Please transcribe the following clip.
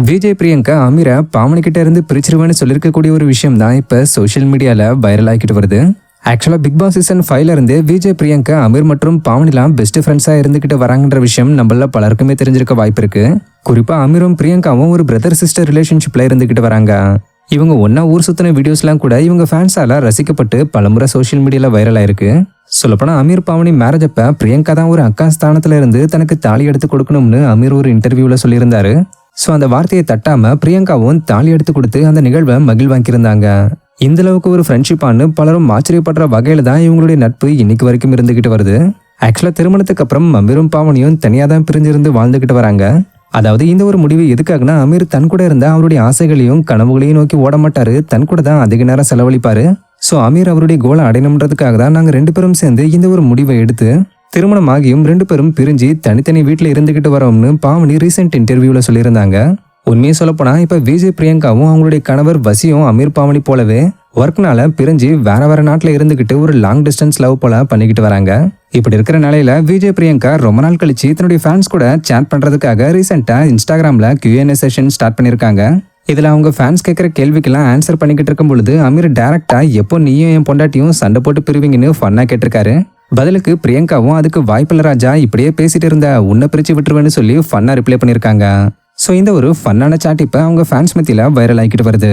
விஜய் பிரியங்கா அமீரை பாவனி கிட்ட இருந்து பிரிச்சிருவேன்னு சொல்லியிருக்கக்கூடிய ஒரு விஷயம் தான் இப்ப சோஷியல் மீடியால வைரல் ஆகிட்டு வருது. ஆக்சுவலா பிக் பாஸ் சீசன் 5ல இருந்து விஜய் பிரியங்கா அமீர் மற்றும் பாவனிலாம் பெஸ்ட் ஃப்ரெண்ட்ஸா இருந்துகிட்டு வராங்கன்ற விஷயம் நம்மள பலருக்குமே தெரிஞ்சிருக்க வாய்ப்பு இருக்கு. குறிப்பா அமீரும் பிரியங்காவும் ஒரு பிரதர் சிஸ்டர் ரிலேஷன்ஷிப்ல இருந்துகிட்டு வராங்க. இவங்க ஒன்னா ஊர் சுத்தின வீடியோஸ்லாம் கூட இவங்க ஃபேன்ஸால ரசிக்கப்பட்டு பலமுறை சோஷியல் மீடியால வைரல் ஆயிருக்கு. சொல்லப்போனா அமீர் பாவனி மேரேஜ் அப்ப பிரியங்கா தான் ஒரு அக்கா ஸ்தானத்துல இருந்து தனக்கு தாலி எடுத்து கொடுக்கணும்னு அமீர் ஒரு இன்டர்வியூல சொல்லியிருந்தாரு. சோ அந்த வார்த்தையை தட்டாம பிரியங்காவும் தாலி எடுத்து கொடுத்து அந்த நிகழ்வை மகிழ்வாக்கியிருந்தாங்க. இந்த அளவுக்கு ஒரு ஃப்ரெண்ட்ஷிப்பானு பலரும் ஆச்சரியப்படுற வகையில தான் இவங்களுடைய நட்பு இன்னைக்கு வரைக்கும் இருந்துகிட்டு வருது. ஆக்சுவலா திருமணத்துக்கு அப்புறம் அமீரும் பாவனியும் தனியா தான் பிரிஞ்சிருந்து வாழ்ந்துகிட்டு வராங்க. அதாவது இந்த ஒரு முடிவு எதுக்காகனா அமீர் தன் கூட இருந்த அவருடைய ஆசைகளையும் கனவுகளையும் நோக்கி ஓட மாட்டாரு, தன் கூட தான் அதிக நேரம் செலவழிப்பாரு. சோ அமீர் அவருடைய கோலை அடையணும்ன்றதுக்காக தான் நாங்க 2 பேரும் சேர்ந்து இந்த ஒரு முடிவை எடுத்து திருமணம் ஆகியும் 2 பேரும் பிரிஞ்சு தனித்தனி வீட்டுல இருந்துகிட்டு வரோம்னு பாவனி ரீசெண்ட் இன்டர்வியூல சொல்லியிருந்தாங்க. உண்மையை சொல்லப்போனா இப்ப விஜய் பிரியங்காவும் அவங்களுடைய கணவர் வசியும் அமீர் பாவனி போலவே ஒர்க்னால பிரிஞ்சு வேற வேற நாட்டுல இருந்துகிட்டு ஒரு லாங் டிஸ்டன்ஸ் லவ் போல பண்ணிக்கிட்டு வராங்க. இப்படி இருக்கிற நிலையில விஜய் பிரியங்கா ரொம்ப நாள் கழிச்சு தன்னுடைய ஃபேன்ஸ் கூட சேட் பண்றதுக்காக ரீசெண்டா இன்ஸ்டாகிராம்ல Q&A செஷன் ஸ்டார்ட் பண்ணிருக்காங்க. இதுல அவங்க ஃபேன்ஸ் கேட்கிற கேள்விக்கெல்லாம் ஆன்சர் பண்ணிக்கிட்டு இருக்கும் பொழுது அமீர் டைரக்டா எப்போ நீயும் என் பொண்டாட்டியும் சண்டை போட்டு பிரிவீங்கன்னு ஃபன்னா கேட்டிருக்காரு. பதிலுக்கு பிரியங்காவும் அதுக்கு வாய்ப்பில்ல ராஜா, இப்படியே பேசிட்டு இருந்த உன்னை பிரிச்சு விட்டுருவேன்னு சொல்லி ஃபன்னா ரிப்ளை பண்ணிருக்காங்க. சோ இந்த ஒரு ஃபன்னான சாட் இப்ப அவங்க ஃபேன்ஸ் மத்தியில வைரல் ஆகிட்டு வருது.